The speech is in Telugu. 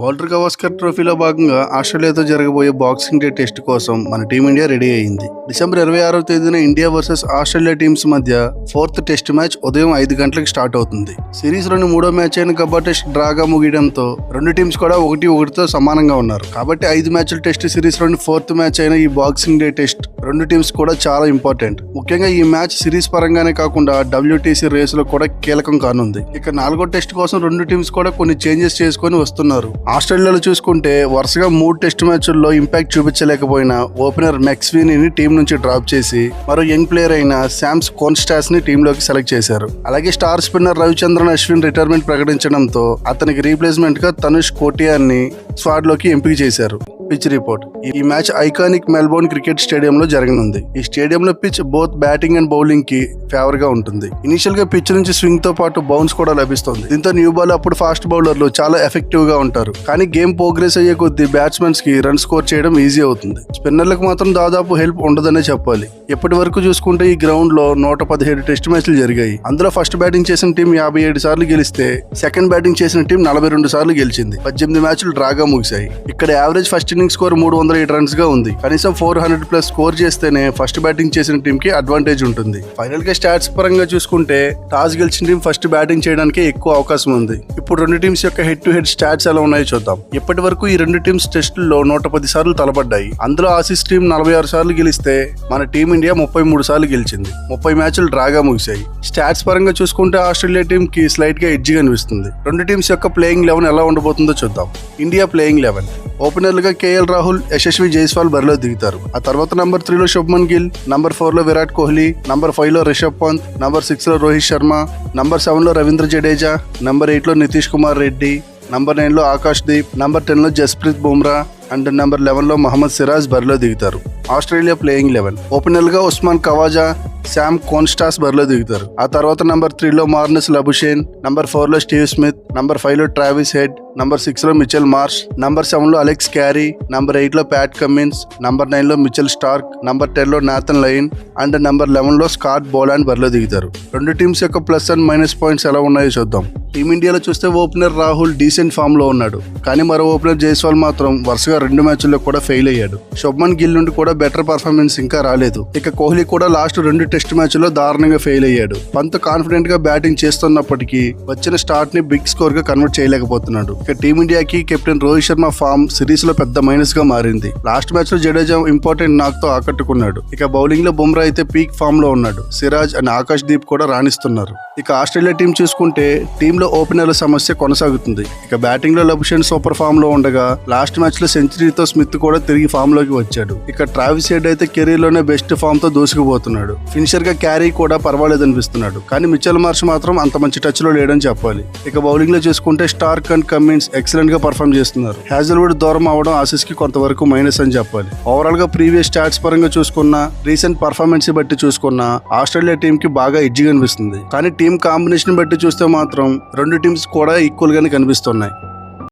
బాల్టర్ గవాస్కర్ ట్రోఫీలో భాగంగా ఆస్ట్రేలియాతో జరగబోయే బాక్సింగ్ డే టెస్ట్ కోసం మన టీమిండియా రెడీ అయింది. డిసెంబర్ 26వ తేదీన ఇండియా వర్సెస్ ఆస్ట్రేలియా టీమ్స్ మధ్య 4th టెస్ట్ మ్యాచ్ ఉదయం 5 గంటలకు స్టార్ట్ అవుతుంది. సిరీస్ లోని 3వ మ్యాచ్ అయిన గబ్బా టెస్ట్ డ్రాగా ముగియడంతో రెండు టీమ్స్ కూడా 1-1తో సమానంగా ఉన్నారు. కాబట్టి 5 మ్యాచ్ల టెస్ట్ సిరీస్ లోని 4th మ్యాచ్ అయిన ఈ బాక్సింగ్ డే టెస్ట్ రెండు టీమ్స్ కూడా చాలా ఇంపార్టెంట్. ముఖ్యంగా ఈ మ్యాచ్ సిరీస్ పరంగానే కాకుండా WTC రేసులో కూడా కీలకం కానుంది. ఇక 4వ టెస్ట్ కోసం రెండు టీమ్స్ కూడా కొన్ని చేంజెస్ చేసుకొని వస్తున్నారు. ఆస్ట్రేలియాలో చూసుకుంటే వరుసగా 3 టెస్ట్ మ్యాచ్ల్లో ఇంపాక్ట్ చూపించలేకపోయిన ఓపెనర్ మెక్స్వీనీని టీం నుంచి డ్రాప్ చేసి మరో యంగ్ ప్లేయర్ అయిన శామ్స్ కోన్స్టాస్ ని టీంలోకి సెలెక్ట్ చేశారు. అలాగే star spinner Ravichandran Ashwin retirement ప్రకటించడంతో అతనికి రీప్లేస్మెంట్ గా తనుష్ కోటియార్ ని స్క్వాడ్ లోకి ఎంపిక చేశారు. పిచ్ రిపోర్ట్: ఈ మ్యాచ్ ఐకానిక్ మెల్బోర్న్ క్రికెట్ స్టేడియంలో జరగనుంది. ఈ స్టేడియంలో pitch both batting and bowling కి ఫేవర్ గా ఉంటుంది. ఇనిషియల్ గా పిచ్ నుంచి స్వింగ్ తో పాటు బౌన్స్ కూడా లభిస్తుంది. దీంతో న్యూ బాల్ అప్పుడు ఫాస్ట్ బౌలర్లు చాలా ఎఫెక్టివ్ గా ఉంటారు. కానీ గేమ్ ప్రోగ్రెస్ అయ్యే కొద్దీ బ్యాట్స్మెన్స్ కి రన్ స్కోర్ చేయడం ఈజీ అవుతుంది. స్పిన్నర్లకు మాత్రం దాదాపు హెల్ప్ ఉండదనే చెప్పాలి. ఇప్పటి వరకు చూసుకుంటే ఈ గ్రౌండ్ లో 117 టెస్ట్ మ్యాచ్లు జరిగాయి. అందులో ఫస్ట్ బ్యాటింగ్ చేసిన టీం 57 సార్లు గెలిస్తే సెకండ్ బ్యాటింగ్ చేసిన టీం 42 సార్లు గెలిచింది. 18 మ్యాచ్లు డ్రాగా ముగిశాయి. ఇక్కడ average first innings score 308 runs గా ఉంది. కనీసం 400+ స్కోర్ చేస్తేనే ఫస్ట్ బ్యాటింగ్ చేసిన టీం కి అడ్వాంటేజ్ ఉంటుంది. ఫైనల్ గా స్టాట్స్ పరంగా చూసుకుంటే టాస్ గెలిచిన టీం ఫస్ట్ బ్యాటింగ్ చేయడానికి ఎక్కువ అవకాశం ఉంది. ఇప్పుడు రెండు టీమ్స్ యొక్క హెడ్ టు హెడ్ స్టాట్స్ ఎలా ఉన్నాయో చూద్దాం. ఇప్పటి వరకు ఈ రెండు టీమ్స్ టెస్టుల్లో 110 సార్లు తలపడ్డాయి. అందులో ఆసీస్ టీం 46 సార్లు గెలిస్తే మన టీమిండియా 33 సార్లు గెలిచింది. 30 మ్యాచ్లు డ్రాగా ముగిశాయి. స్టాట్స్ పరంగా చూసుకుంటే ఆస్ట్రేలియా టీం కి స్లైట్ గా ఎడ్జ్ కనిపిస్తుంది. రెండు టీమ్స్ యొక్క ప్లేయింగ్ 11 ఎలా ఉండబోతుందో చూద్దాం. ఇండియా ప్లేయింగ్ 11: ఓపెనర్లుగా కేఎల్ రాహుల్, యశస్వి జైస్వాల్ బరిలో దిగుతారు. ఆ తర్వాత నంబర్ 3లో శుభ్మన్ గిల్, నంబర్ 4లో విరాట్ కోహ్లీ, నంబర్ 5లో రిషబ్ పంత్, నంబర్ 6లో రోహిత్ శర్మ, నంబర్ 7లో రవీంద్ర జడేజా, నంబర్ 8లో నితీష్ కుమార్ రెడ్డి, నంబర్ 9లో ఆకాష్ దీప్, నంబర్ 10లో జస్ప్రీత్ బుమ్రా అండ్ నంబర్ 11లో మహమ్మద్ సిరాజ్ బరిలో దిగుతారు. ఆస్ట్రేలియా ప్లేయింగ్ 11: ఓపెనర్లుగా ఉస్మాన్ ఖవాజా, శామ్ కోన్స్టాస్ బరిలో దిగుతారు. ఆ తర్వాత నంబర్ 3లో మార్నస్ లబుషేన్, నంబర్ 4లో స్టీవ్ స్మిత్, నంబర్ 5లో ట్రావిస్ హెడ్, నంబర్ 6లో మిచెల్ మార్ష్, నంబర్ 7లో అలెక్స్ క్యారీ, నంబర్ 8లో ప్యాట్ కమిన్స్, నంబర్ 9లో మిచెల్ స్టార్క్, నంబర్ 10లో నాథన్ లయన్ అండ్ నంబర్ 11లో స్కాట్ బోలాండ్ బరిలో దిగుతారు. రెండు టీమ్స్ యొక్క ప్లస్ అండ్ మైనస్ పాయింట్స్ ఎలా ఉన్నాయో చూద్దాం. టీమిండియాలో చూస్తే ఓపెనర్ రాహుల్ డీసెంట్ ఫామ్ లో ఉన్నాడు. కానీ మరో ఓపెనర్ జైస్వాల్ మాత్రం వరుసగా 2 మ్యాచ్ల్లో కూడా ఫెయిల్ అయ్యాడు. శుభ్మన్ గిల్ నుండి కూడా బెటర్ పర్ఫార్మెన్స్ ఇంకా రాలేదు. ఇక కోహ్లీ కూడా లాస్ట్ 2 టెస్ట్ మ్యాచ్ల్లో దారుణంగా ఫెయిల్ అయ్యాడు. పంత్ కాన్ఫిడెంట్ గా బ్యాటింగ్ చేస్తున్నప్పటికీ వచ్చిన స్టార్ట్ ని బిగ్ స్కోర్ గా కన్వర్ట్ చేయలేకపోతున్నాడు. ఇక టీమిండియాకి captain Rohit Sharma form series లో పెద్ద మైనస్ గా మారింది. లాస్ట్ మ్యాచ్ లో జడేజా ఇంపార్టెంట్ నాక్ తో ఆకట్టుకున్నాడు. ఇక బౌలింగ్ లో బుమ్రా అయితే పీక్ ఫామ్ లో ఉన్నాడు. సిరాజ్ అండ్ ఆకాష్ దీప్ కూడా రాణిస్తున్నారు. ఇక ఆస్ట్రేలియా టీం చూసుకుంటే టీంలో ఓపెనర్ల సమస్య కొనసాగుతుంది. ఇక బ్యాటింగ్ లో లబుషేన్ సూపర్ ఫామ్ లో ఉండగా లాస్ట్ మ్యాచ్ లో సెంచరీతో స్మిత్ కూడా తిరిగి ఫామ్ లోకి వచ్చాడు. ఇక ట్రావిస్ హెడ్ అయితే కెరీర్ లోనే బెస్ట్ ఫామ్ తో దూసుకుపోతున్నాడు. ఫినిషర్ గా క్యారీ కూడా పర్వాలేదనిపిస్తున్నాడు. కానీ మిచెల్ మార్ష్ మాత్రం అంత మంచి టచ్ లో లేడని చెప్పాలి. ఇక బౌలింగ్ లో చూసుకుంటే స్టార్క్ అండ్ కమిన్స్ ఎక్సలెంట్ గా పర్ఫామ్ చేస్తున్నారు. హ్యాజల్వుడ్ దూరం అవడం ఆసీస్ కి కొంతవరకు మైనస్ అని చెప్పాలి. ఓవరాల్ గా ప్రీవియస్ స్టాట్స్ పరంగా చూసుకున్నా, రీసెంట్ పర్ఫార్మెన్స్ బట్టి చూసుకున్నా ఆస్ట్రేలియా టీం కి బాగా ఎడ్జ్ కనిపిస్తుంది. కానీ టీం కాంబినేషన్ బట్టి చూస్తే మాత్రం రెండు టీమ్స్ కూడా ఈక్వల్ గానే కనిపిస్తున్నాయి.